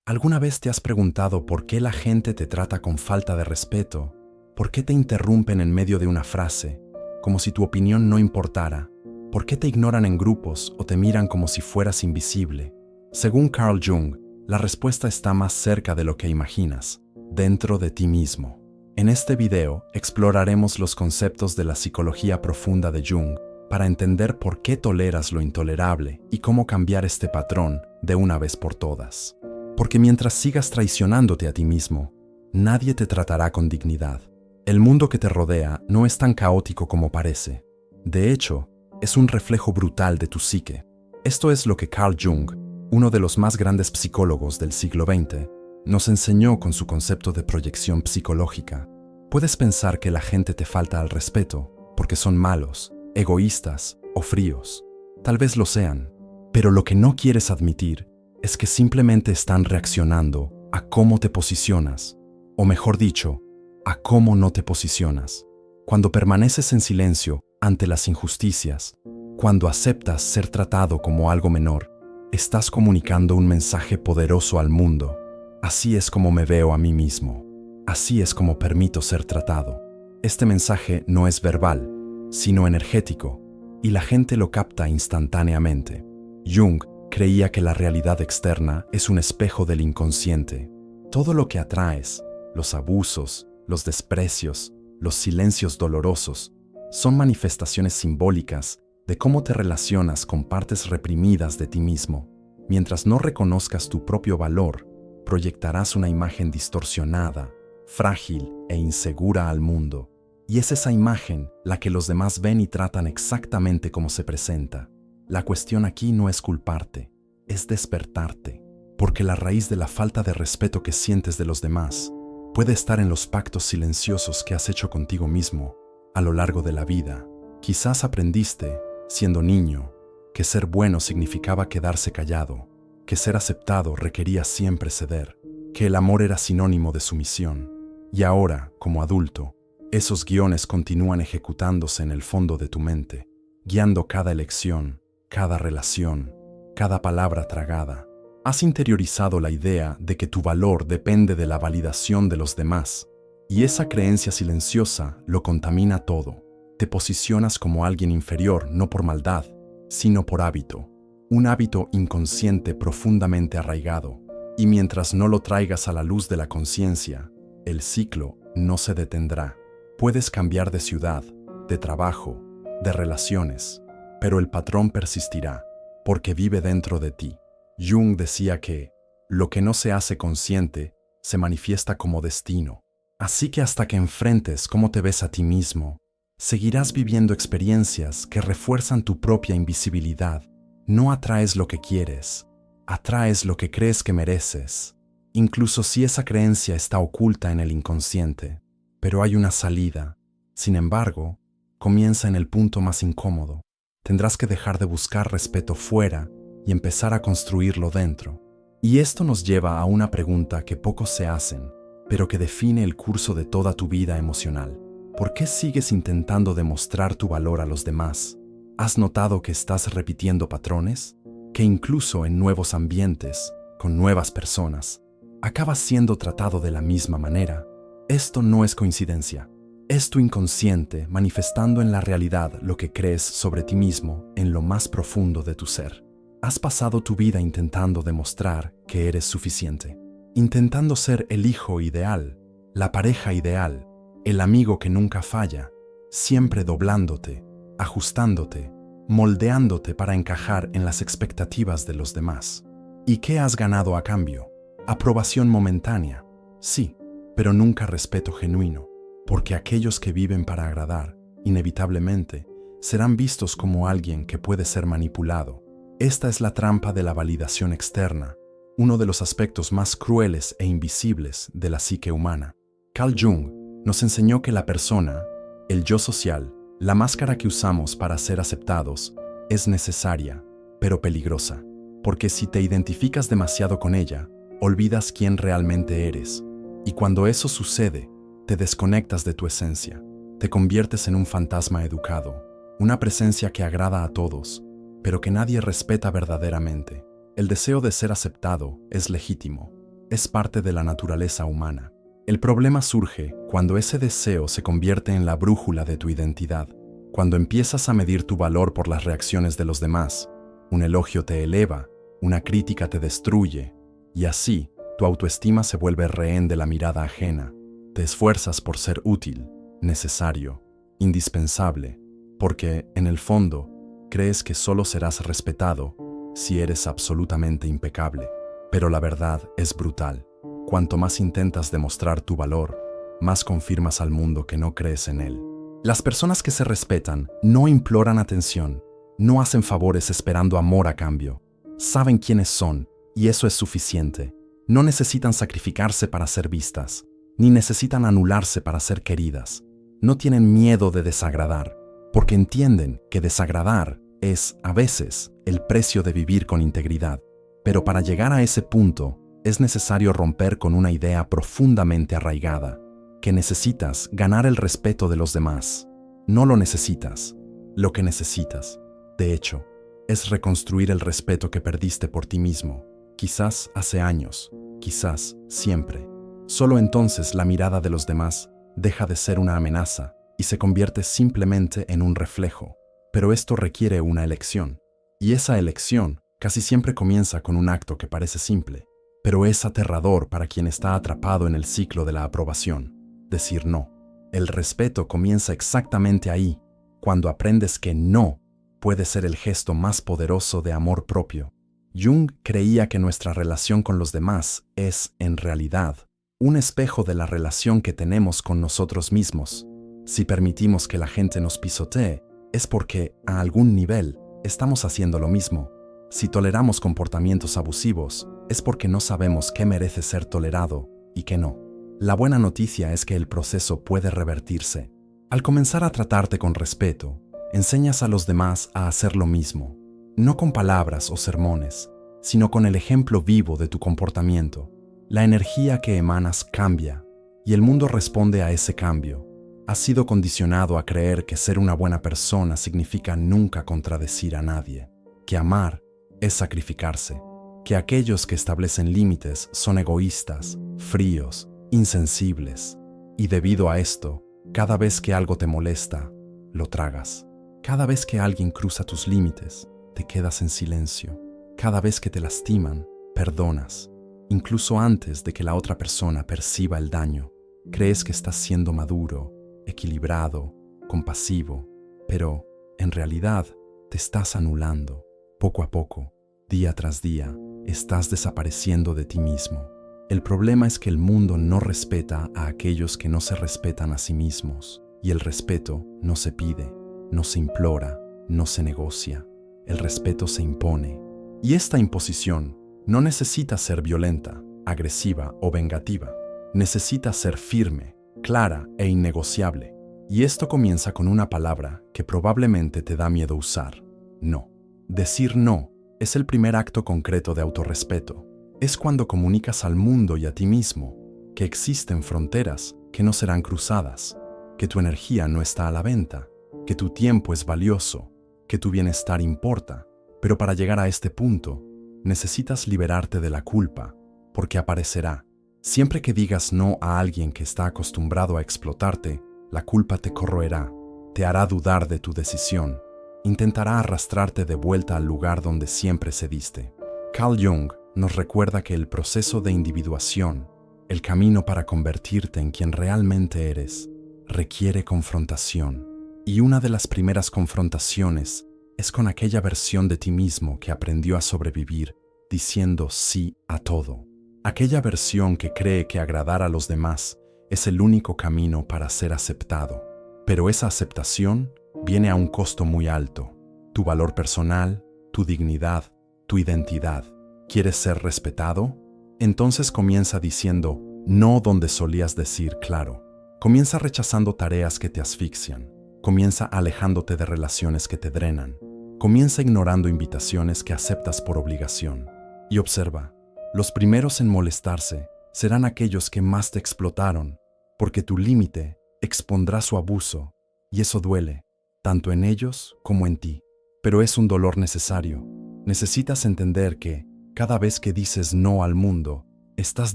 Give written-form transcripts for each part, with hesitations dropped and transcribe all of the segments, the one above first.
¿Alguna vez te has preguntado por qué la gente te trata con falta de respeto? ¿Por qué te interrumpen en medio de una frase, como si tu opinión no importara? ¿Por qué te ignoran en grupos o te miran como si fueras invisible? Según Carl Jung, la respuesta está más cerca de lo que imaginas, dentro de ti mismo. En este video exploraremos los conceptos de la psicología profunda de Jung para entender por qué toleras lo intolerable y cómo cambiar este patrón de una vez por todas. Porque mientras sigas traicionándote a ti mismo, nadie te tratará con dignidad. El mundo que te rodea no es tan caótico como parece. De hecho, es un reflejo brutal de tu psique. Esto es lo que Carl Jung, uno de los más grandes psicólogos del siglo XX, nos enseñó con su concepto de proyección psicológica. Puedes pensar que la gente te falta al respeto porque son malos, egoístas o fríos. Tal vez lo sean, pero lo que no quieres admitir es que simplemente están reaccionando a cómo te posicionas, o mejor dicho, a cómo no te posicionas. Cuando permaneces en silencio ante las injusticias, cuando aceptas ser tratado como algo menor, estás comunicando un mensaje poderoso al mundo. Así es como me veo a mí mismo. Así es como permito ser tratado. Este mensaje no es verbal, sino energético, y la gente lo capta instantáneamente. Jung creía que la realidad externa es un espejo del inconsciente. Todo lo que atraes, los abusos, los desprecios, los silencios dolorosos, son manifestaciones simbólicas de cómo te relacionas con partes reprimidas de ti mismo. Mientras no reconozcas tu propio valor, proyectarás una imagen distorsionada, frágil e insegura al mundo. Y es esa imagen la que los demás ven y tratan exactamente como se presenta. La cuestión aquí no es culparte, es despertarte, porque la raíz de la falta de respeto que sientes de los demás puede estar en los pactos silenciosos que has hecho contigo mismo a lo largo de la vida. Quizás aprendiste, siendo niño, que ser bueno significaba quedarse callado, que ser aceptado requería siempre ceder, que el amor era sinónimo de sumisión. Y ahora, como adulto, esos guiones continúan ejecutándose en el fondo de tu mente, guiando cada elección, cada relación, cada palabra tragada. Has interiorizado la idea de que tu valor depende de la validación de los demás, y esa creencia silenciosa lo contamina todo. Te posicionas como alguien inferior no por maldad, sino por hábito. Un hábito inconsciente profundamente arraigado, y mientras no lo traigas a la luz de la conciencia, el ciclo no se detendrá. Puedes cambiar de ciudad, de trabajo, de relaciones, pero el patrón persistirá, porque vive dentro de ti. Jung decía que lo que no se hace consciente se manifiesta como destino. Así que hasta que enfrentes cómo te ves a ti mismo, seguirás viviendo experiencias que refuerzan tu propia invisibilidad. No atraes lo que quieres, atraes lo que crees que mereces, incluso si esa creencia está oculta en el inconsciente. Pero hay una salida. Sin embargo, comienza en el punto más incómodo. Tendrás que dejar de buscar respeto fuera y empezar a construirlo dentro. Y esto nos lleva a una pregunta que pocos se hacen, pero que define el curso de toda tu vida emocional. ¿Por qué sigues intentando demostrar tu valor a los demás? ¿Has notado que estás repitiendo patrones? Que incluso en nuevos ambientes, con nuevas personas, acabas siendo tratado de la misma manera. Esto no es coincidencia. Es tu inconsciente manifestando en la realidad lo que crees sobre ti mismo en lo más profundo de tu ser. Has pasado tu vida intentando demostrar que eres suficiente, intentando ser el hijo ideal, la pareja ideal, el amigo que nunca falla, siempre doblándote, ajustándote, moldeándote para encajar en las expectativas de los demás. ¿Y qué has ganado a cambio? Aprobación momentánea, sí, pero nunca respeto genuino, porque aquellos que viven para agradar, inevitablemente, serán vistos como alguien que puede ser manipulado. Esta es la trampa de la validación externa, uno de los aspectos más crueles e invisibles de la psique humana. Carl Jung nos enseñó que la persona, el yo social, la máscara que usamos para ser aceptados, es necesaria, pero peligrosa, porque si te identificas demasiado con ella, olvidas quién realmente eres. Y cuando eso sucede, te desconectas de tu esencia, te conviertes en un fantasma educado, una presencia que agrada a todos, pero que nadie respeta verdaderamente. El deseo de ser aceptado es legítimo, es parte de la naturaleza humana. El problema surge cuando ese deseo se convierte en la brújula de tu identidad, cuando empiezas a medir tu valor por las reacciones de los demás. Un elogio te eleva, una crítica te destruye, y así tu autoestima se vuelve rehén de la mirada ajena. Te esfuerzas por ser útil, necesario, indispensable, porque, en el fondo, crees que solo serás respetado si eres absolutamente impecable. Pero la verdad es brutal. Cuanto más intentas demostrar tu valor, más confirmas al mundo que no crees en él. Las personas que se respetan no imploran atención, no hacen favores esperando amor a cambio. Saben quiénes son, y eso es suficiente. No necesitan sacrificarse para ser vistas, ni necesitan anularse para ser queridas. No tienen miedo de desagradar, porque entienden que desagradar es, a veces, el precio de vivir con integridad. Pero para llegar a ese punto, es necesario romper con una idea profundamente arraigada, que necesitas ganar el respeto de los demás. No lo necesitas. Lo que necesitas, de hecho, es reconstruir el respeto que perdiste por ti mismo, quizás hace años, quizás siempre. Solo entonces la mirada de los demás deja de ser una amenaza y se convierte simplemente en un reflejo. Pero esto requiere una elección, y esa elección casi siempre comienza con un acto que parece simple, pero es aterrador para quien está atrapado en el ciclo de la aprobación. Decir no. El respeto comienza exactamente ahí, cuando aprendes que no puede ser el gesto más poderoso de amor propio. Jung creía que nuestra relación con los demás es, en realidad, un espejo de la relación que tenemos con nosotros mismos. Si permitimos que la gente nos pisotee, es porque, a algún nivel, estamos haciendo lo mismo. Si toleramos comportamientos abusivos, es porque no sabemos qué merece ser tolerado y qué no. La buena noticia es que el proceso puede revertirse. Al comenzar a tratarte con respeto, enseñas a los demás a hacer lo mismo, no con palabras o sermones, sino con el ejemplo vivo de tu comportamiento. La energía que emanas cambia, y el mundo responde a ese cambio. Has sido condicionado a creer que ser una buena persona significa nunca contradecir a nadie, que amar es sacrificarse, que aquellos que establecen límites son egoístas, fríos, insensibles, y debido a esto, cada vez que algo te molesta, lo tragas. Cada vez que alguien cruza tus límites, te quedas en silencio. Cada vez que te lastiman, perdonas. Incluso antes de que la otra persona perciba el daño, crees que estás siendo maduro, equilibrado, compasivo, pero, en realidad, te estás anulando. Poco a poco, día tras día, estás desapareciendo de ti mismo. El problema es que el mundo no respeta a aquellos que no se respetan a sí mismos, y el respeto no se pide, no se implora, no se negocia. El respeto se impone. Y esta imposición no necesita ser violenta, agresiva o vengativa. Necesita ser firme, clara e innegociable. Y esto comienza con una palabra que probablemente te da miedo usar: no. Decir no es el primer acto concreto de autorrespeto. Es cuando comunicas al mundo y a ti mismo que existen fronteras que no serán cruzadas, que tu energía no está a la venta, que tu tiempo es valioso, que tu bienestar importa. Pero para llegar a este punto, necesitas liberarte de la culpa, porque aparecerá. Siempre que digas no a alguien que está acostumbrado a explotarte, la culpa te corroerá, te hará dudar de tu decisión, intentará arrastrarte de vuelta al lugar donde siempre cediste. Carl Jung nos recuerda que el proceso de individuación, el camino para convertirte en quien realmente eres, requiere confrontación. Y una de las primeras confrontaciones es con aquella versión de ti mismo que aprendió a sobrevivir diciendo sí a todo. Aquella versión que cree que agradar a los demás es el único camino para ser aceptado. Pero esa aceptación viene a un costo muy alto. Tu valor personal, tu dignidad, tu identidad. ¿Quieres ser respetado? Entonces comienza diciendo no donde solías decir claro. Comienza rechazando tareas que te asfixian. Comienza alejándote de relaciones que te drenan. Comienza ignorando invitaciones que aceptas por obligación. Y observa, los primeros en molestarse serán aquellos que más te explotaron, porque tu límite expondrá su abuso, y eso duele, tanto en ellos como en ti. Pero es un dolor necesario. Necesitas entender que, cada vez que dices no al mundo, Estás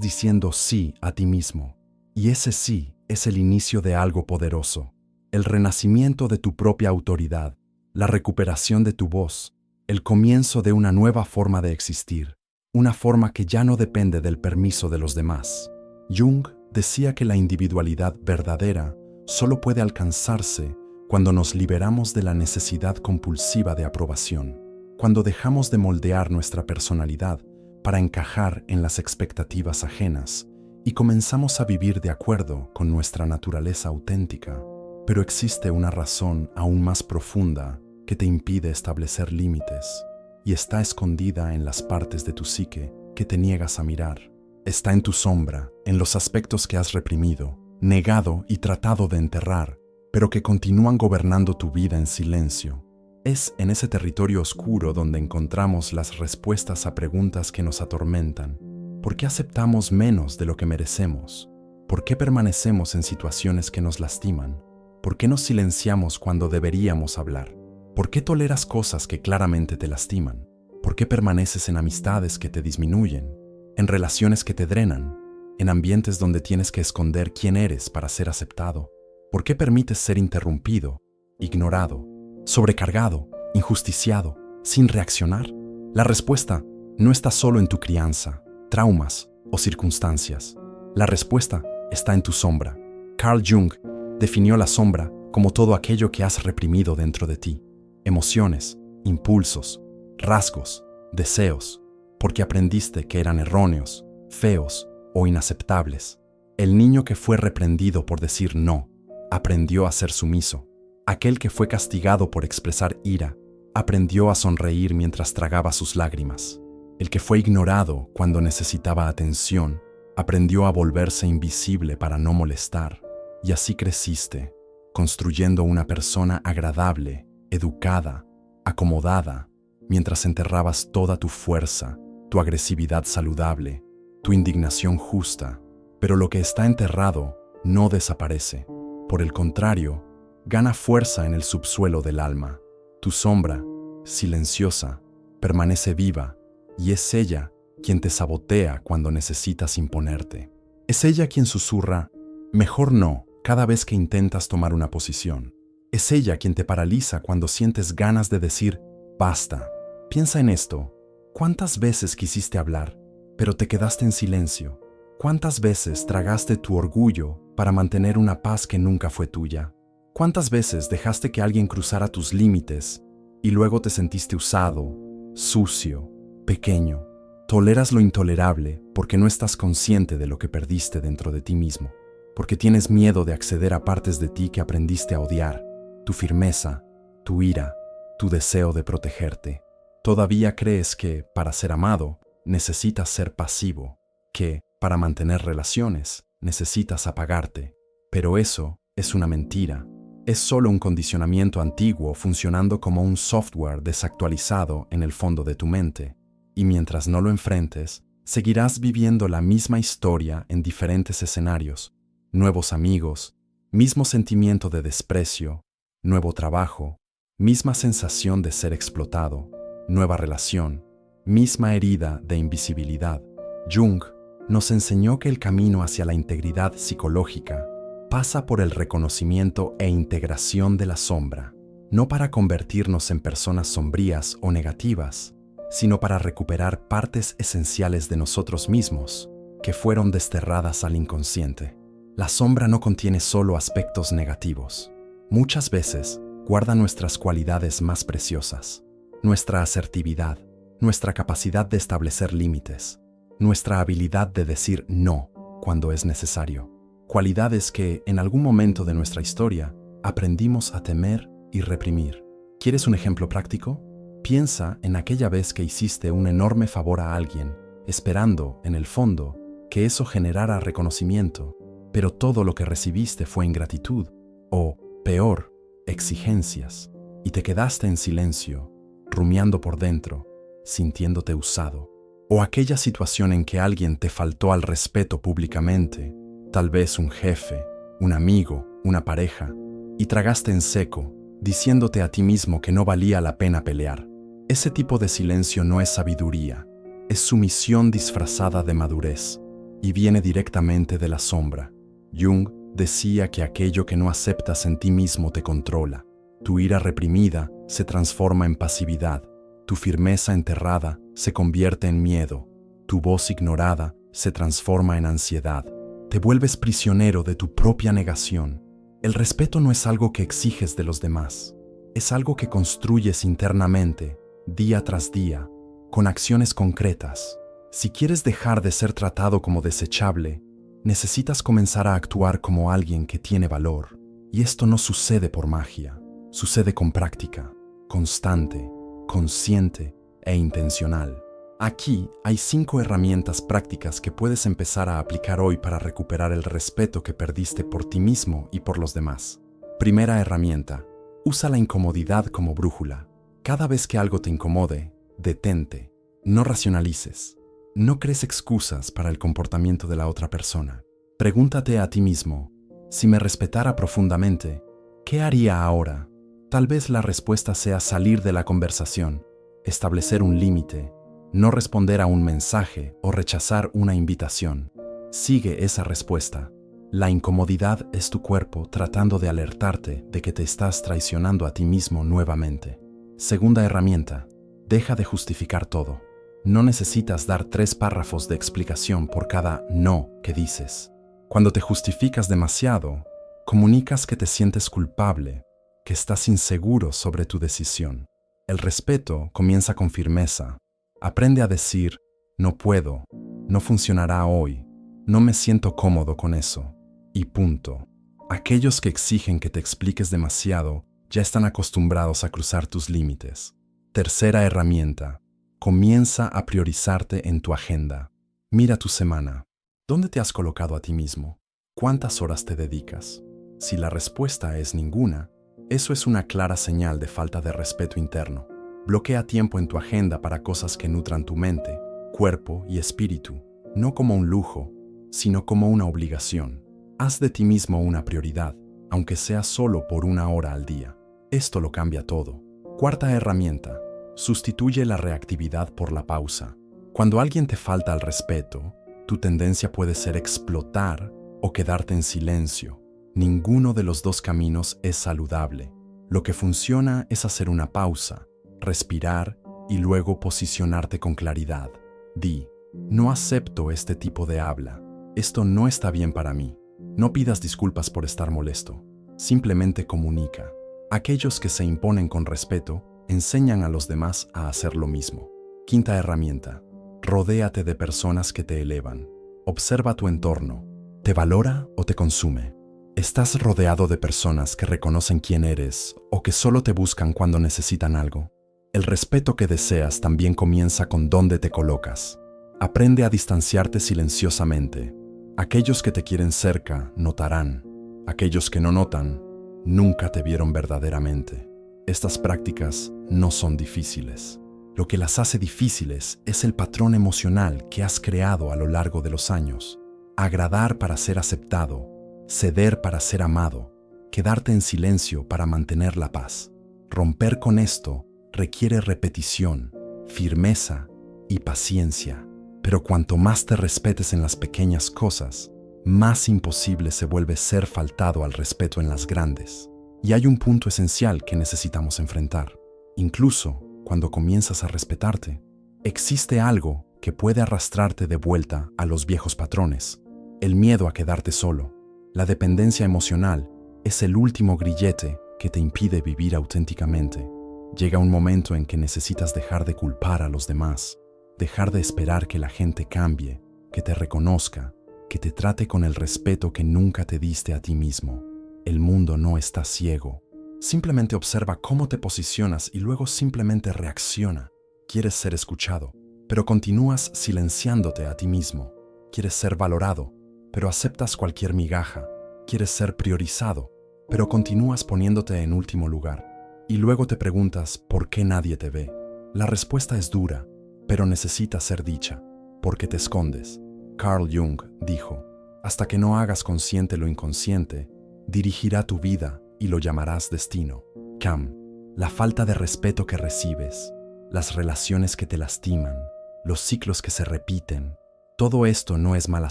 diciendo sí a ti mismo. Y ese sí es el inicio de algo poderoso. El renacimiento de tu propia autoridad, la recuperación de tu voz, el comienzo de una nueva forma de existir, una forma que ya no depende del permiso de los demás. Jung decía que la individualidad verdadera solo puede alcanzarse cuando nos liberamos de la necesidad compulsiva de aprobación, cuando dejamos de moldear nuestra personalidad para encajar en las expectativas ajenas y comenzamos a vivir de acuerdo con nuestra naturaleza auténtica. Pero existe una razón aún más profunda que te impide establecer límites, y está escondida en las partes de tu psique que te niegas a mirar. Está en tu sombra, en los aspectos que has reprimido, negado y tratado de enterrar, pero que continúan gobernando tu vida en silencio. Es en ese territorio oscuro donde encontramos las respuestas a preguntas que nos atormentan. ¿Por qué aceptamos menos de lo que merecemos? ¿Por qué permanecemos en situaciones que nos lastiman? ¿Por qué nos silenciamos cuando deberíamos hablar? ¿Por qué toleras cosas que claramente te lastiman? ¿Por qué permaneces en amistades que te disminuyen? ¿En relaciones que te drenan? ¿En ambientes donde tienes que esconder quién eres para ser aceptado? ¿Por qué permites ser interrumpido, ignorado, sobrecargado, injusticiado, sin reaccionar? La respuesta no está solo en tu crianza, traumas o circunstancias. La respuesta está en tu sombra. Carl Jung definió la sombra como todo aquello que has reprimido dentro de ti. Emociones, impulsos, rasgos, deseos, porque aprendiste que eran erróneos, feos o inaceptables. El niño que fue reprendido por decir no, aprendió a ser sumiso. Aquel que fue castigado por expresar ira, aprendió a sonreír mientras tragaba sus lágrimas. El que fue ignorado cuando necesitaba atención, aprendió a volverse invisible para no molestar. Y así creciste, construyendo una persona agradable, educada, acomodada, mientras enterrabas toda tu fuerza, tu agresividad saludable, tu indignación justa. Pero lo que está enterrado no desaparece. Por el contrario, gana fuerza en el subsuelo del alma. Tu sombra, silenciosa, permanece viva, y es ella quien te sabotea cuando necesitas imponerte. Es ella quien susurra, mejor no, cada vez que intentas tomar una posición. Es ella quien te paraliza cuando sientes ganas de decir, basta. Piensa en esto. ¿Cuántas veces quisiste hablar, pero te quedaste en silencio? ¿Cuántas veces tragaste tu orgullo para mantener una paz que nunca fue tuya? ¿Cuántas veces dejaste que alguien cruzara tus límites y luego te sentiste usado, sucio, pequeño? Toleras lo intolerable porque no estás consciente de lo que perdiste dentro de ti mismo, porque tienes miedo de acceder a partes de ti que aprendiste a odiar, tu firmeza, tu ira, tu deseo de protegerte. Todavía crees que, para ser amado, necesitas ser pasivo, que, para mantener relaciones, necesitas apagarte. Pero eso es una mentira. Es solo un condicionamiento antiguo funcionando como un software desactualizado en el fondo de tu mente. Y mientras no lo enfrentes, seguirás viviendo la misma historia en diferentes escenarios. Nuevos amigos, mismo sentimiento de desprecio, nuevo trabajo, misma sensación de ser explotado, nueva relación, misma herida de invisibilidad. Jung nos enseñó que el camino hacia la integridad psicológica pasa por el reconocimiento e integración de la sombra, no para convertirnos en personas sombrías o negativas, sino para recuperar partes esenciales de nosotros mismos que fueron desterradas al inconsciente. La sombra no contiene solo aspectos negativos. Muchas veces guarda nuestras cualidades más preciosas, nuestra asertividad, nuestra capacidad de establecer límites, nuestra habilidad de decir no cuando es necesario. Cualidades que, en algún momento de nuestra historia, aprendimos a temer y reprimir. ¿Quieres un ejemplo práctico? Piensa en aquella vez que hiciste un enorme favor a alguien, esperando, en el fondo, que eso generara reconocimiento, pero todo lo que recibiste fue ingratitud, o, peor, exigencias, y te quedaste en silencio, rumiando por dentro, sintiéndote usado. O aquella situación en que alguien te faltó al respeto públicamente, tal vez un jefe, un amigo, una pareja, y tragaste en seco, diciéndote a ti mismo que no valía la pena pelear. Ese tipo de silencio no es sabiduría, es sumisión disfrazada de madurez. y viene directamente de la sombra. Jung decía que aquello que no aceptas en ti mismo te controla. Tu ira reprimida se transforma en pasividad. Tu firmeza enterrada se convierte en miedo. Tu voz ignorada se transforma en ansiedad. Te vuelves prisionero de tu propia negación. El respeto no es algo que exiges de los demás. Es algo que construyes internamente, día tras día, con acciones concretas. Si quieres dejar de ser tratado como desechable, necesitas comenzar a actuar como alguien que tiene valor. Y esto no sucede por magia. Sucede con práctica, constante, consciente e intencional. Aquí hay 5 herramientas prácticas que puedes empezar a aplicar hoy para recuperar el respeto que perdiste por ti mismo y por los demás. Primera herramienta: usa la incomodidad como brújula. Cada vez que algo te incomode, detente. No racionalices. No crees excusas para el comportamiento de la otra persona. Pregúntate a ti mismo: si me respetara profundamente, ¿qué haría ahora? Tal vez la respuesta sea salir de la conversación, establecer un límite, no responder a un mensaje o rechazar una invitación. Sigue esa respuesta. La incomodidad es tu cuerpo tratando de alertarte de que te estás traicionando a ti mismo nuevamente. Segunda herramienta: deja de justificar todo. No necesitas dar 3 párrafos de explicación por cada no que dices. Cuando te justificas demasiado, comunicas que te sientes culpable, que estás inseguro sobre tu decisión. El respeto comienza con firmeza. Aprende a decir: no puedo, no funcionará hoy, no me siento cómodo con eso, y punto. Aquellos que exigen que te expliques demasiado ya están acostumbrados a cruzar tus límites. Tercera herramienta: comienza a priorizarte en tu agenda. Mira tu semana. ¿Dónde te has colocado a ti mismo? ¿Cuántas horas te dedicas? Si la respuesta es ninguna, eso es una clara señal de falta de respeto interno. Bloquea tiempo en tu agenda para cosas que nutran tu mente, cuerpo y espíritu, no como un lujo, sino como una obligación. Haz de ti mismo una prioridad, aunque sea solo por 1 hora al día. Esto lo cambia todo. Cuarta herramienta: sustituye la reactividad por la pausa. Cuando alguien te falta al respeto, tu tendencia puede ser explotar o quedarte en silencio. Ninguno de los 2 caminos es saludable. Lo que funciona es hacer una pausa, respirar y luego posicionarte con claridad. Di: no acepto este tipo de habla. Esto no está bien para mí. No pidas disculpas por estar molesto. Simplemente comunica. Aquellos que se imponen con respeto enseñan a los demás a hacer lo mismo. Quinta herramienta: rodéate de personas que te elevan. Observa tu entorno. ¿Te valora o te consume? ¿Estás rodeado de personas que reconocen quién eres o que solo te buscan cuando necesitan algo? El respeto que deseas también comienza con dónde te colocas. Aprende a distanciarte silenciosamente. Aquellos que te quieren cerca notarán. Aquellos que no notan, nunca te vieron verdaderamente. Estas prácticas no son difíciles. Lo que las hace difíciles es el patrón emocional que has creado a lo largo de los años. Agradar para ser aceptado, ceder para ser amado, quedarte en silencio para mantener la paz. Romper con esto requiere repetición, firmeza y paciencia. Pero cuanto más te respetes en las pequeñas cosas, más imposible se vuelve ser faltado al respeto en las grandes. Y hay un punto esencial que necesitamos enfrentar. Incluso cuando comienzas a respetarte, existe algo que puede arrastrarte de vuelta a los viejos patrones. El miedo a quedarte solo. La dependencia emocional es el último grillete que te impide vivir auténticamente. Llega un momento en que necesitas dejar de culpar a los demás, dejar de esperar que la gente cambie, que te reconozca, que te trate con el respeto que nunca te diste a ti mismo. El mundo no está ciego. Simplemente observa cómo te posicionas y luego simplemente reacciona. Quieres ser escuchado, pero continúas silenciándote a ti mismo. Quieres ser valorado, pero aceptas cualquier migaja. Quieres ser priorizado, pero continúas poniéndote en último lugar. Y luego te preguntas por qué nadie te ve. La respuesta es dura, pero necesita ser dicha. ¿Por qué te escondes? Carl Jung dijo: hasta que no hagas consciente lo inconsciente, dirigirá tu vida y lo llamarás destino. Cam, la falta de respeto que recibes, las relaciones que te lastiman, los ciclos que se repiten, Todo esto no es mala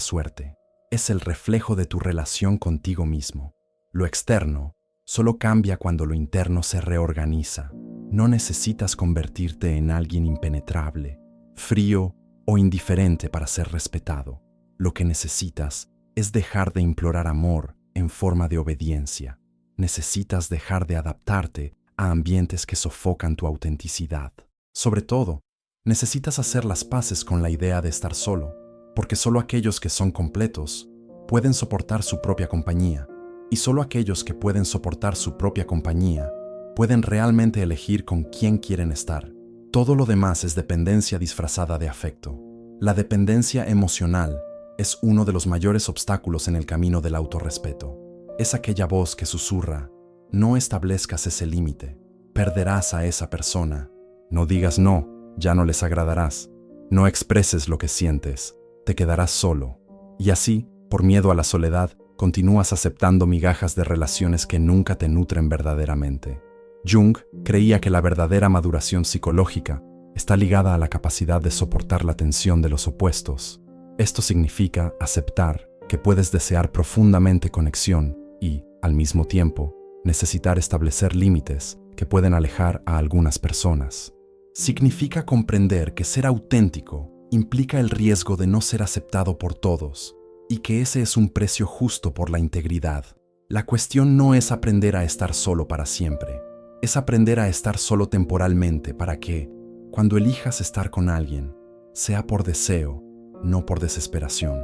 suerte, es el reflejo de tu relación contigo mismo. Lo externo solo cambia cuando lo interno se reorganiza. No necesitas convertirte en alguien impenetrable, frío o indiferente para ser respetado. Lo que necesitas es dejar de implorar amor en forma de obediencia. Necesitas dejar de adaptarte a ambientes que sofocan tu autenticidad. Sobre todo, necesitas hacer las paces con la idea de estar solo, porque solo aquellos que son completos pueden soportar su propia compañía, y solo aquellos que pueden soportar su propia compañía pueden realmente elegir con quién quieren estar. Todo lo demás es dependencia disfrazada de afecto. La dependencia emocional es uno de los mayores obstáculos en el camino del autorrespeto. Es aquella voz que susurra: no establezcas ese límite, perderás a esa persona. No digas no, ya no les agradarás. No expreses lo que sientes, te quedarás solo. Y así, por miedo a la soledad, continúas aceptando migajas de relaciones que nunca te nutren verdaderamente. Jung creía que la verdadera maduración psicológica está ligada a la capacidad de soportar la tensión de los opuestos. Esto significa aceptar que puedes desear profundamente conexión y, al mismo tiempo, necesitar establecer límites que pueden alejar a algunas personas. Significa comprender que ser auténtico implica el riesgo de no ser aceptado por todos y que ese es un precio justo por la integridad. La cuestión no es aprender a estar solo para siempre, es aprender a estar solo temporalmente para que, cuando elijas estar con alguien, sea por deseo, no por desesperación.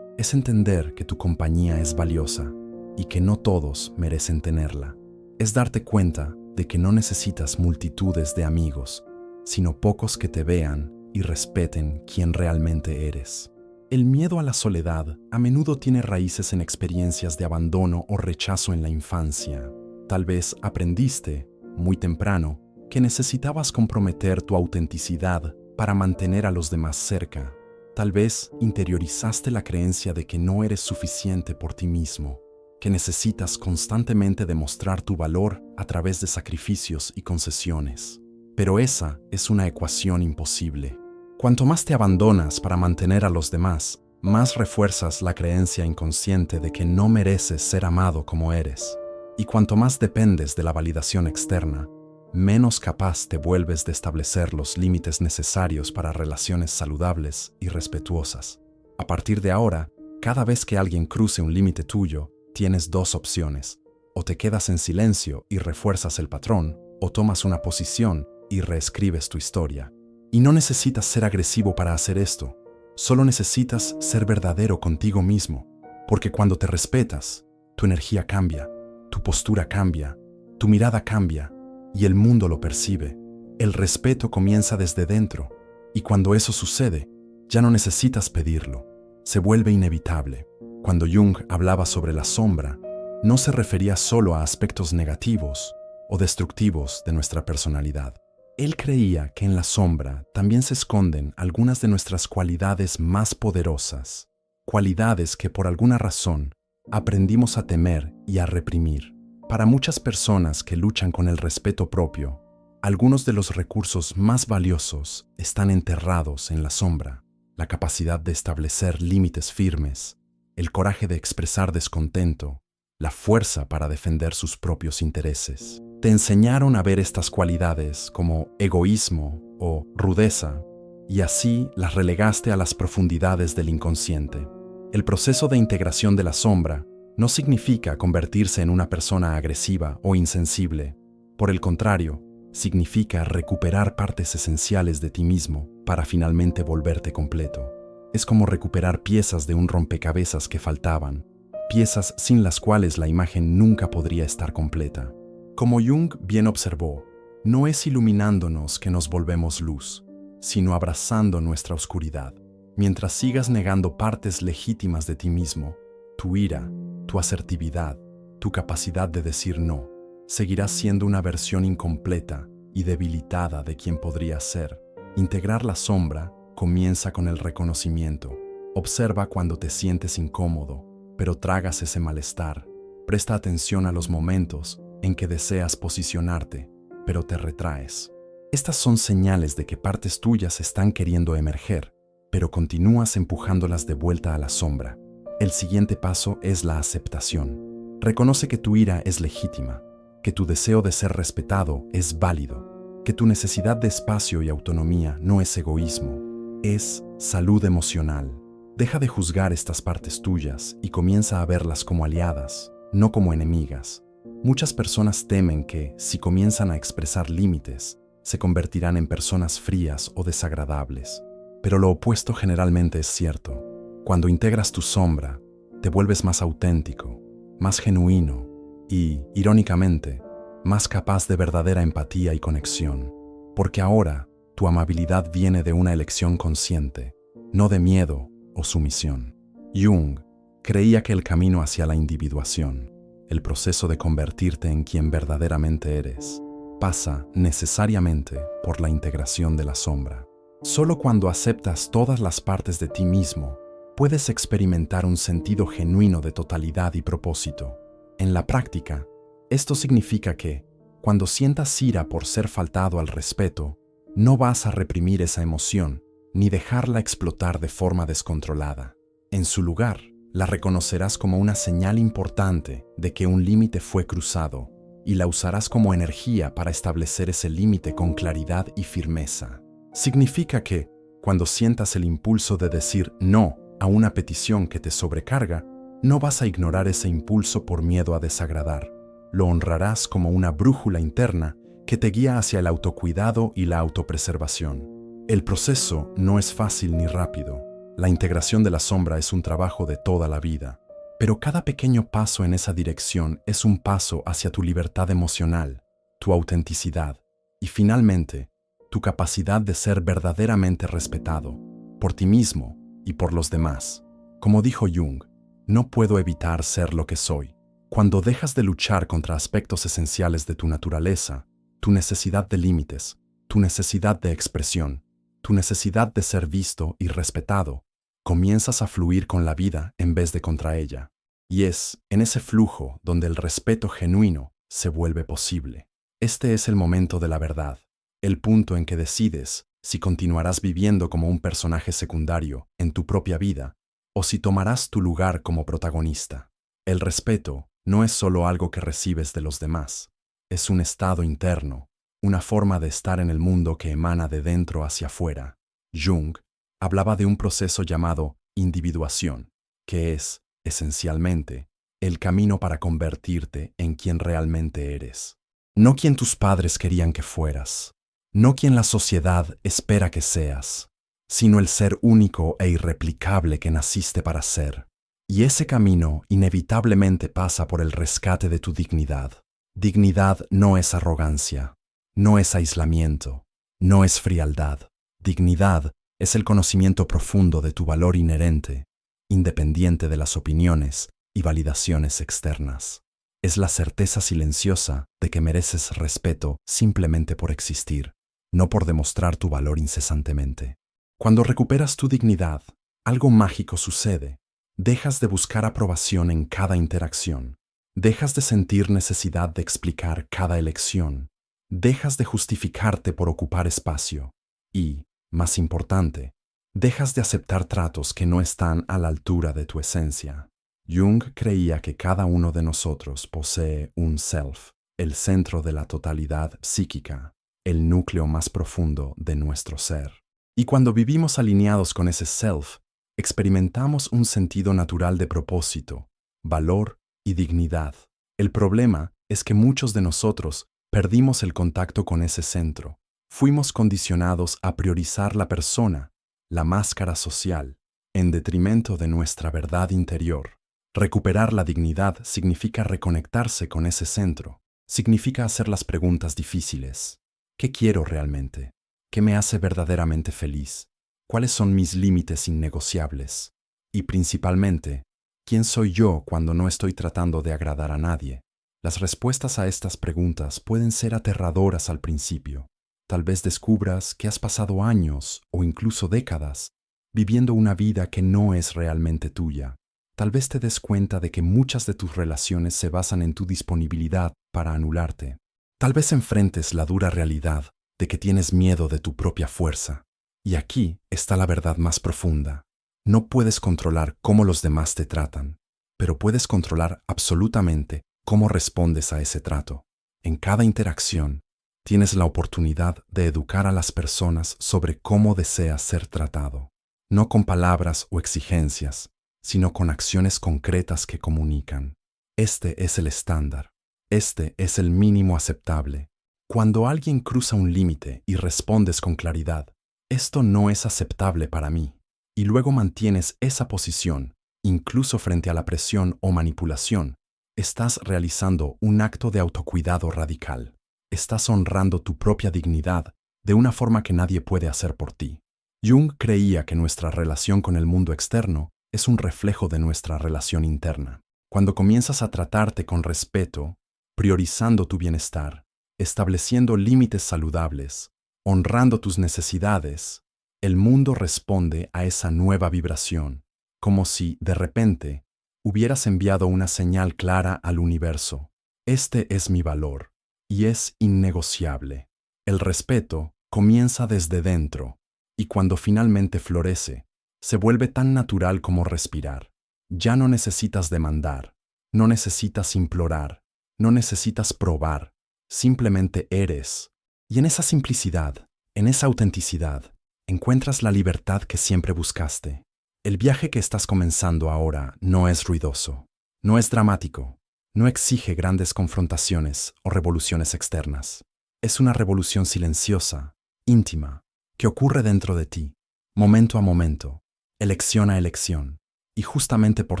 Es entender que tu compañía es valiosa y que no todos merecen tenerla. Es darte cuenta de que no necesitas multitudes de amigos, sino pocos que te vean y respeten quién realmente eres. El miedo a la soledad a menudo tiene raíces en experiencias de abandono o rechazo en la infancia. Tal vez aprendiste, muy temprano, que necesitabas comprometer tu autenticidad para mantener a los demás cerca. Tal vez interiorizaste la creencia de que no eres suficiente por ti mismo, que necesitas constantemente demostrar tu valor a través de sacrificios y concesiones. Pero esa es una ecuación imposible. Cuanto más te abandonas para mantener a los demás, más refuerzas la creencia inconsciente de que no mereces ser amado como eres. Y cuanto más dependes de la validación externa, menos capaz te vuelves de establecer los límites necesarios para relaciones saludables y respetuosas. A partir de ahora, cada vez que alguien cruce un límite tuyo, tienes dos opciones: o te quedas en silencio y refuerzas el patrón, o tomas una posición y reescribes tu historia. Y no necesitas ser agresivo para hacer esto, solo necesitas ser verdadero contigo mismo, porque cuando te respetas, tu energía cambia, tu postura cambia, tu mirada cambia, y el mundo lo percibe. El respeto comienza desde dentro, y cuando eso sucede, ya no necesitas pedirlo, se vuelve inevitable. Cuando Jung hablaba sobre la sombra, no se refería solo a aspectos negativos o destructivos de nuestra personalidad. Él creía que en la sombra también se esconden algunas de nuestras cualidades más poderosas, cualidades que por alguna razón aprendimos a temer y a reprimir. Para muchas personas que luchan con el respeto propio, algunos de los recursos más valiosos están enterrados en la sombra: la capacidad de establecer límites firmes, el coraje de expresar descontento, la fuerza para defender sus propios intereses. Te enseñaron a ver estas cualidades como egoísmo o rudeza, y así las relegaste a las profundidades del inconsciente. El proceso de integración de la sombra no significa convertirse en una persona agresiva o insensible. Por el contrario, significa recuperar partes esenciales de ti mismo para finalmente volverte completo. Es como recuperar piezas de un rompecabezas que faltaban, piezas sin las cuales la imagen nunca podría estar completa. Como Jung bien observó, no es iluminándonos que nos volvemos luz, sino abrazando nuestra oscuridad. Mientras sigas negando partes legítimas de ti mismo, tu ira, tu asertividad, tu capacidad de decir no, seguirás siendo una versión incompleta y debilitada de quien podrías ser. Integrar la sombra comienza con el reconocimiento. Observa cuando te sientes incómodo, pero tragas ese malestar. Presta atención a los momentos en que deseas posicionarte, pero te retraes. Estas son señales de que partes tuyas están queriendo emerger. pero continúas empujándolas de vuelta a la sombra. El siguiente paso es la aceptación. Reconoce que tu ira es legítima, que tu deseo de ser respetado es válido, que tu necesidad de espacio y autonomía no es egoísmo, es salud emocional. Deja de juzgar estas partes tuyas y comienza a verlas como aliadas, no como enemigas. Muchas personas temen que, si comienzan a expresar límites, se convertirán en personas frías o desagradables. Pero lo opuesto generalmente es cierto. Cuando integras tu sombra, te vuelves más auténtico, más genuino y, irónicamente, más capaz de verdadera empatía y conexión. Porque ahora, tu amabilidad viene de una elección consciente, no de miedo o sumisión. Jung creía que el camino hacia la individuación, el proceso de convertirte en quien verdaderamente eres, pasa necesariamente por la integración de la sombra. Solo cuando aceptas todas las partes de ti mismo, puedes experimentar un sentido genuino de totalidad y propósito. En la práctica, esto significa que, cuando sientas ira por ser faltado al respeto, no vas a reprimir esa emoción ni dejarla explotar de forma descontrolada. En su lugar, la reconocerás como una señal importante de que un límite fue cruzado y la usarás como energía para establecer ese límite con claridad y firmeza. Significa que, cuando sientas el impulso de decir no a una petición que te sobrecarga, no vas a ignorar ese impulso por miedo a desagradar. Lo honrarás como una brújula interna que te guía hacia el autocuidado y la autopreservación. El proceso no es fácil ni rápido. La integración de la sombra es un trabajo de toda la vida. Pero cada pequeño paso en esa dirección es un paso hacia tu libertad emocional, tu autenticidad y, finalmente, tu capacidad de ser verdaderamente respetado por ti mismo y por los demás. Como dijo Jung, no puedo evitar ser lo que soy. Cuando dejas de luchar contra aspectos esenciales de tu naturaleza, tu necesidad de límites, tu necesidad de expresión, tu necesidad de ser visto y respetado, comienzas a fluir con la vida en vez de contra ella. Y es en ese flujo donde el respeto genuino se vuelve posible. Este es el momento de la verdad, el punto en que decides si continuarás viviendo como un personaje secundario en tu propia vida o si tomarás tu lugar como protagonista. El respeto no es solo algo que recibes de los demás, es un estado interno, una forma de estar en el mundo que emana de dentro hacia afuera. Jung hablaba de un proceso llamado individuación, que es, esencialmente, el camino para convertirte en quien realmente eres. No quien tus padres querían que fueras, no quien la sociedad espera que seas, sino el ser único e irreplicable que naciste para ser. Y ese camino inevitablemente pasa por el rescate de tu dignidad. Dignidad no es arrogancia, no es aislamiento, no es frialdad. Dignidad es el conocimiento profundo de tu valor inherente, independiente de las opiniones y validaciones externas. Es la certeza silenciosa de que mereces respeto simplemente por existir, no por demostrar tu valor incesantemente. Cuando recuperas tu dignidad, algo mágico sucede. Dejas de buscar aprobación en cada interacción. Dejas de sentir necesidad de explicar cada elección. Dejas de justificarte por ocupar espacio. Y, más importante, dejas de aceptar tratos que no están a la altura de tu esencia. Jung creía que cada uno de nosotros posee un self, el centro de la totalidad psíquica, el núcleo más profundo de nuestro ser. Y cuando vivimos alineados con ese self, experimentamos un sentido natural de propósito, valor y dignidad. El problema es que muchos de nosotros perdimos el contacto con ese centro. Fuimos condicionados a priorizar la persona, la máscara social, en detrimento de nuestra verdad interior. Recuperar la dignidad significa reconectarse con ese centro. Significa hacer las preguntas difíciles. ¿Qué quiero realmente? ¿Qué me hace verdaderamente feliz? ¿Cuáles son mis límites innegociables? Y principalmente, ¿quién soy yo cuando no estoy tratando de agradar a nadie? Las respuestas a estas preguntas pueden ser aterradoras al principio. Tal vez descubras que has pasado años o incluso décadas viviendo una vida que no es realmente tuya. Tal vez te des cuenta de que muchas de tus relaciones se basan en tu disponibilidad para anularte. Tal vez enfrentes la dura realidad de que tienes miedo de tu propia fuerza. Y aquí está la verdad más profunda. No puedes controlar cómo los demás te tratan, pero puedes controlar absolutamente cómo respondes a ese trato. En cada interacción, tienes la oportunidad de educar a las personas sobre cómo deseas ser tratado, no con palabras o exigencias, sino con acciones concretas que comunican. Este es el estándar. Este es el mínimo aceptable. Cuando alguien cruza un límite y respondes con claridad, esto no es aceptable para mí, y luego mantienes esa posición, incluso frente a la presión o manipulación, estás realizando un acto de autocuidado radical. Estás honrando tu propia dignidad de una forma que nadie puede hacer por ti. Jung creía que nuestra relación con el mundo externo es un reflejo de nuestra relación interna. Cuando comienzas a tratarte con respeto, priorizando tu bienestar, estableciendo límites saludables, honrando tus necesidades, el mundo responde a esa nueva vibración, como si, de repente, hubieras enviado una señal clara al universo. Este es mi valor, y es innegociable. El respeto comienza desde dentro, y cuando finalmente florece, se vuelve tan natural como respirar. Ya no necesitas demandar, no necesitas implorar, no necesitas probar, simplemente eres. Y en esa simplicidad, en esa autenticidad, encuentras la libertad que siempre buscaste. El viaje que estás comenzando ahora no es ruidoso, no es dramático, no exige grandes confrontaciones o revoluciones externas. Es una revolución silenciosa, íntima, que ocurre dentro de ti, momento a momento, elección a elección, y justamente por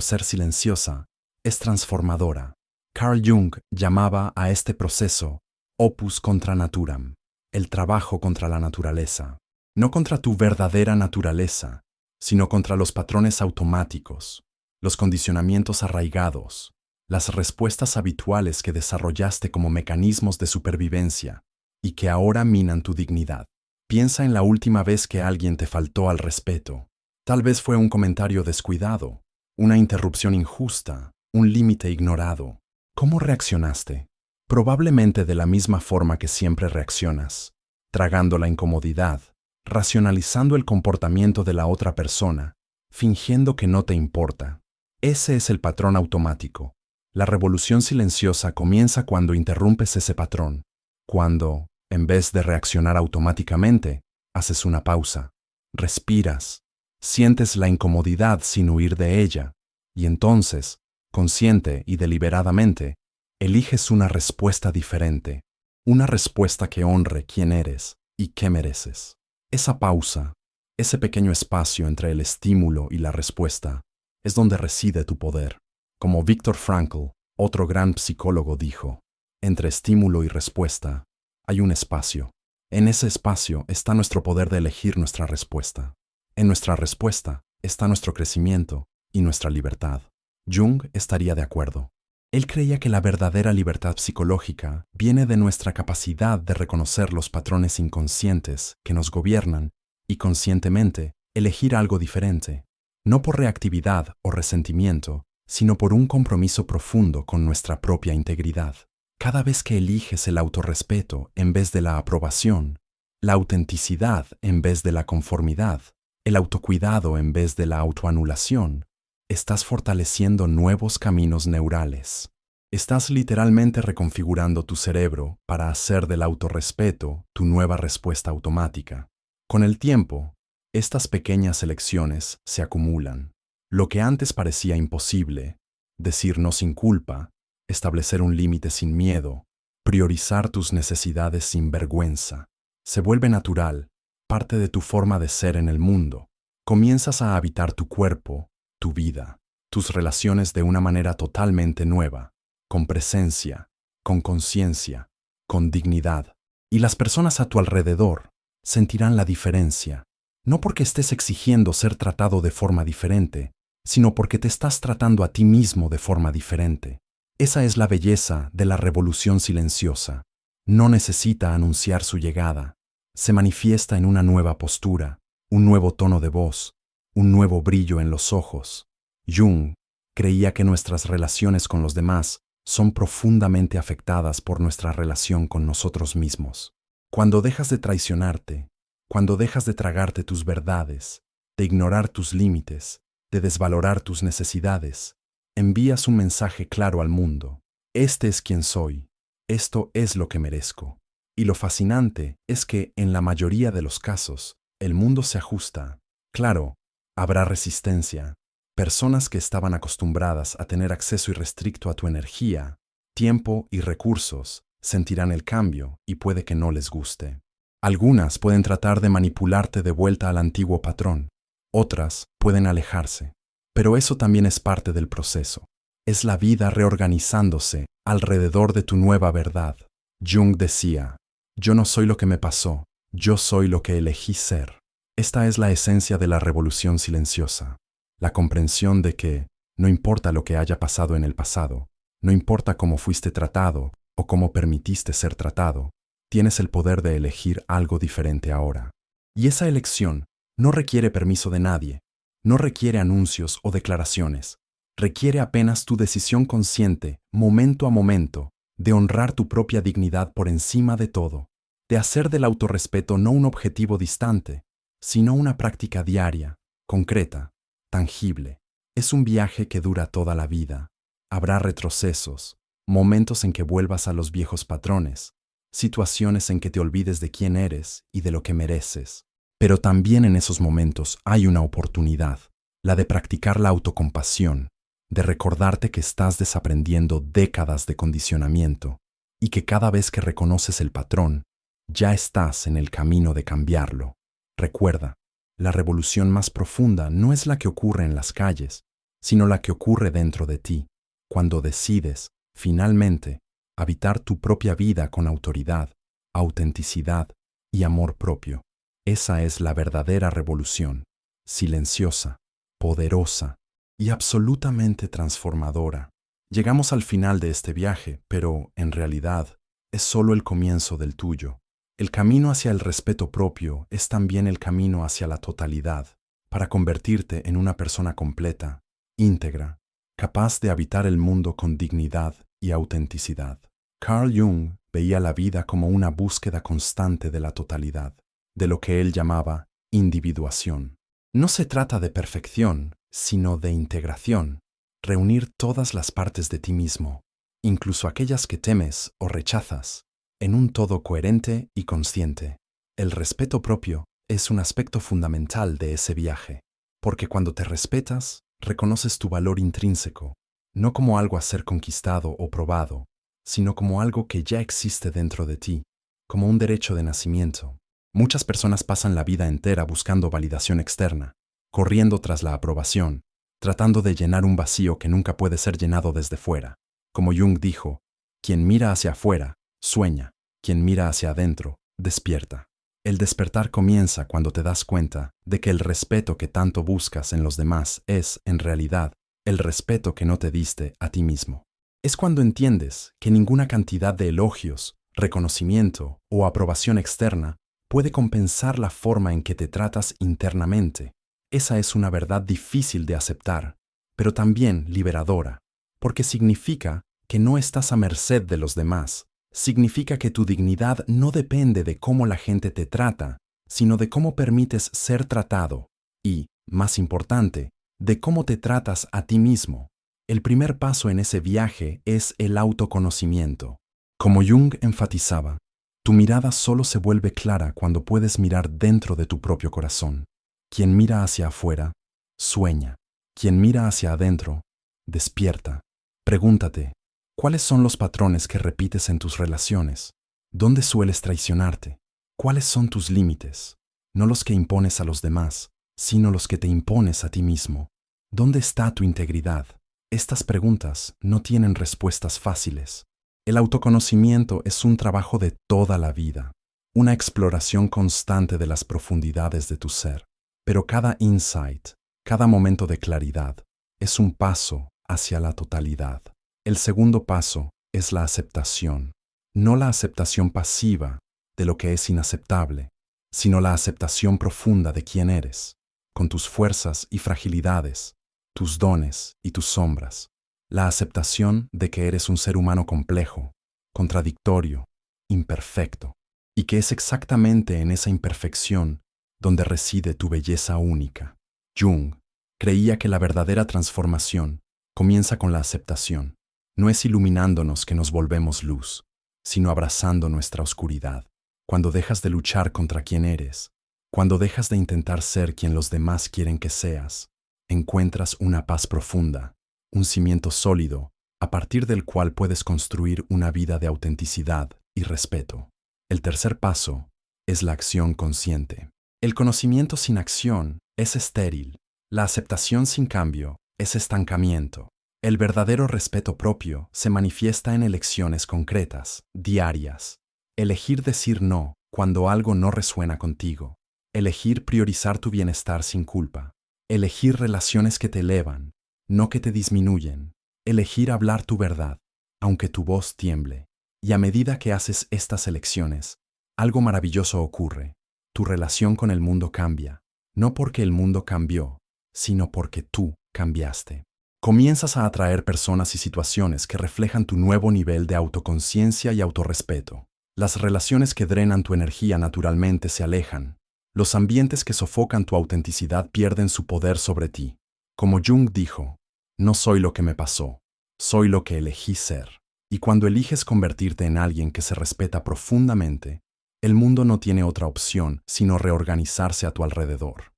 ser silenciosa, es transformadora. Carl Jung llamaba a este proceso opus contra naturam, el trabajo contra la naturaleza, no contra tu verdadera naturaleza, sino contra los patrones automáticos, los condicionamientos arraigados, las respuestas habituales que desarrollaste como mecanismos de supervivencia y que ahora minan tu dignidad. Piensa en la última vez que alguien te faltó al respeto. Tal vez fue un comentario descuidado, una interrupción injusta, un límite ignorado. ¿Cómo reaccionaste? Probablemente de la misma forma que siempre reaccionas, tragando la incomodidad, racionalizando el comportamiento de la otra persona, fingiendo que no te importa. Ese es el patrón automático. La revolución silenciosa comienza cuando interrumpes ese patrón, cuando, en vez de reaccionar automáticamente, haces una pausa, respiras, sientes la incomodidad sin huir de ella, y entonces, consciente y deliberadamente, eliges una respuesta diferente, una respuesta que honre quién eres y qué mereces. Esa pausa, ese pequeño espacio entre el estímulo y la respuesta, es donde reside tu poder. Como Viktor Frankl, otro gran psicólogo, dijo, entre estímulo y respuesta hay un espacio. En ese espacio está nuestro poder de elegir nuestra respuesta. En nuestra respuesta está nuestro crecimiento y nuestra libertad. Jung estaría de acuerdo. Él creía que la verdadera libertad psicológica viene de nuestra capacidad de reconocer los patrones inconscientes que nos gobiernan y conscientemente elegir algo diferente, no por reactividad o resentimiento, sino por un compromiso profundo con nuestra propia integridad. Cada vez que eliges el autorrespeto en vez de la aprobación, la autenticidad en vez de la conformidad, el autocuidado en vez de la autoanulación, estás fortaleciendo nuevos caminos neurales. Estás literalmente reconfigurando tu cerebro para hacer del autorrespeto tu nueva respuesta automática. Con el tiempo, estas pequeñas elecciones se acumulan. Lo que antes parecía imposible, decir no sin culpa, establecer un límite sin miedo, priorizar tus necesidades sin vergüenza, se vuelve natural, parte de tu forma de ser en el mundo. Comienzas a habitar tu cuerpo, tu vida, tus relaciones de una manera totalmente nueva, con presencia, con conciencia, con dignidad. Y las personas a tu alrededor sentirán la diferencia, no porque estés exigiendo ser tratado de forma diferente, sino porque te estás tratando a ti mismo de forma diferente. Esa es la belleza de la revolución silenciosa. No necesita anunciar su llegada. Se manifiesta en una nueva postura, un nuevo tono de voz, un nuevo brillo en los ojos. Jung creía que nuestras relaciones con los demás son profundamente afectadas por nuestra relación con nosotros mismos. Cuando dejas de traicionarte, cuando dejas de tragarte tus verdades, de ignorar tus límites, de desvalorar tus necesidades, envías un mensaje claro al mundo. Este es quien soy. Esto es lo que merezco. Y lo fascinante es que, en la mayoría de los casos, el mundo se ajusta. Claro, habrá resistencia. Personas que estaban acostumbradas a tener acceso irrestricto a tu energía, tiempo y recursos, sentirán el cambio y puede que no les guste. Algunas pueden tratar de manipularte de vuelta al antiguo patrón. Otras pueden alejarse. Pero eso también es parte del proceso. Es la vida reorganizándose alrededor de tu nueva verdad. Jung decía, yo no soy lo que me pasó, yo soy lo que elegí ser. Esta es la esencia de la revolución silenciosa. La comprensión de que, no importa lo que haya pasado en el pasado, no importa cómo fuiste tratado o cómo permitiste ser tratado, tienes el poder de elegir algo diferente ahora. Y esa elección no requiere permiso de nadie, no requiere anuncios o declaraciones, requiere apenas tu decisión consciente, momento a momento, de honrar tu propia dignidad por encima de todo, de hacer del autorrespeto no un objetivo distante, sino una práctica diaria, concreta, tangible. Es un viaje que dura toda la vida. Habrá retrocesos, momentos en que vuelvas a los viejos patrones, situaciones en que te olvides de quién eres y de lo que mereces. Pero también en esos momentos hay una oportunidad, la de practicar la autocompasión, de recordarte que estás desaprendiendo décadas de condicionamiento y que cada vez que reconoces el patrón, ya estás en el camino de cambiarlo. Recuerda, la revolución más profunda no es la que ocurre en las calles, sino la que ocurre dentro de ti, cuando decides, finalmente, habitar tu propia vida con autoridad, autenticidad y amor propio. Esa es la verdadera revolución, silenciosa, poderosa y absolutamente transformadora. Llegamos al final de este viaje, pero, en realidad, es solo el comienzo del tuyo. El camino hacia el respeto propio es también el camino hacia la totalidad, para convertirte en una persona completa, íntegra, capaz de habitar el mundo con dignidad y autenticidad. Carl Jung veía la vida como una búsqueda constante de la totalidad, de lo que él llamaba individuación. No se trata de perfección, sino de integración, reunir todas las partes de ti mismo, incluso aquellas que temes o rechazas, en un todo coherente y consciente. El respeto propio es un aspecto fundamental de ese viaje, porque cuando te respetas, reconoces tu valor intrínseco, no como algo a ser conquistado o probado, sino como algo que ya existe dentro de ti, como un derecho de nacimiento. Muchas personas pasan la vida entera buscando validación externa, corriendo tras la aprobación, tratando de llenar un vacío que nunca puede ser llenado desde fuera. Como Jung dijo, quien mira hacia afuera, sueña, quien mira hacia adentro, despierta. El despertar comienza cuando te das cuenta de que el respeto que tanto buscas en los demás es, en realidad, el respeto que no te diste a ti mismo. Es cuando entiendes que ninguna cantidad de elogios, reconocimiento o aprobación externa puede compensar la forma en que te tratas internamente. Esa es una verdad difícil de aceptar, pero también liberadora, porque significa que no estás a merced de los demás. Significa que tu dignidad no depende de cómo la gente te trata, sino de cómo permites ser tratado y, más importante, de cómo te tratas a ti mismo. El primer paso en ese viaje es el autoconocimiento. Como Jung enfatizaba, tu mirada solo se vuelve clara cuando puedes mirar dentro de tu propio corazón. Quien mira hacia afuera, sueña. Quien mira hacia adentro, despierta. Pregúntate, ¿cuáles son los patrones que repites en tus relaciones? ¿Dónde sueles traicionarte? ¿Cuáles son tus límites? No los que impones a los demás, sino los que te impones a ti mismo. ¿Dónde está tu integridad? Estas preguntas no tienen respuestas fáciles. El autoconocimiento es un trabajo de toda la vida, una exploración constante de las profundidades de tu ser. Pero cada insight, cada momento de claridad, es un paso hacia la totalidad. El segundo paso es la aceptación, no la aceptación pasiva de lo que es inaceptable, sino la aceptación profunda de quién eres, con tus fuerzas y fragilidades, tus dones y tus sombras. La aceptación de que eres un ser humano complejo, contradictorio, imperfecto. y que es exactamente en esa imperfección donde reside tu belleza única. Jung creía que la verdadera transformación comienza con la aceptación. No es iluminándonos que nos volvemos luz, sino abrazando nuestra oscuridad. Cuando dejas de luchar contra quien eres, cuando dejas de intentar ser quien los demás quieren que seas, encuentras una paz profunda, un cimiento sólido, a partir del cual puedes construir una vida de autenticidad y respeto. El tercer paso es la acción consciente. El conocimiento sin acción es estéril. La aceptación sin cambio es estancamiento. El verdadero respeto propio se manifiesta en elecciones concretas, diarias. Elegir decir no cuando algo no resuena contigo. Elegir priorizar tu bienestar sin culpa. Elegir relaciones que te elevan, no que te disminuyen. Elegir hablar tu verdad, aunque tu voz tiemble. Y a medida que haces estas elecciones, algo maravilloso ocurre. Tu relación con el mundo cambia, no porque el mundo cambió, sino porque tú cambiaste. Comienzas a atraer personas y situaciones que reflejan tu nuevo nivel de autoconciencia y autorrespeto. Las relaciones que drenan tu energía naturalmente se alejan. Los ambientes que sofocan tu autenticidad pierden su poder sobre ti. Como Jung dijo, no soy lo que me pasó, soy lo que elegí ser. Y cuando eliges convertirte en alguien que se respeta profundamente, el mundo no tiene otra opción sino reorganizarse a tu alrededor.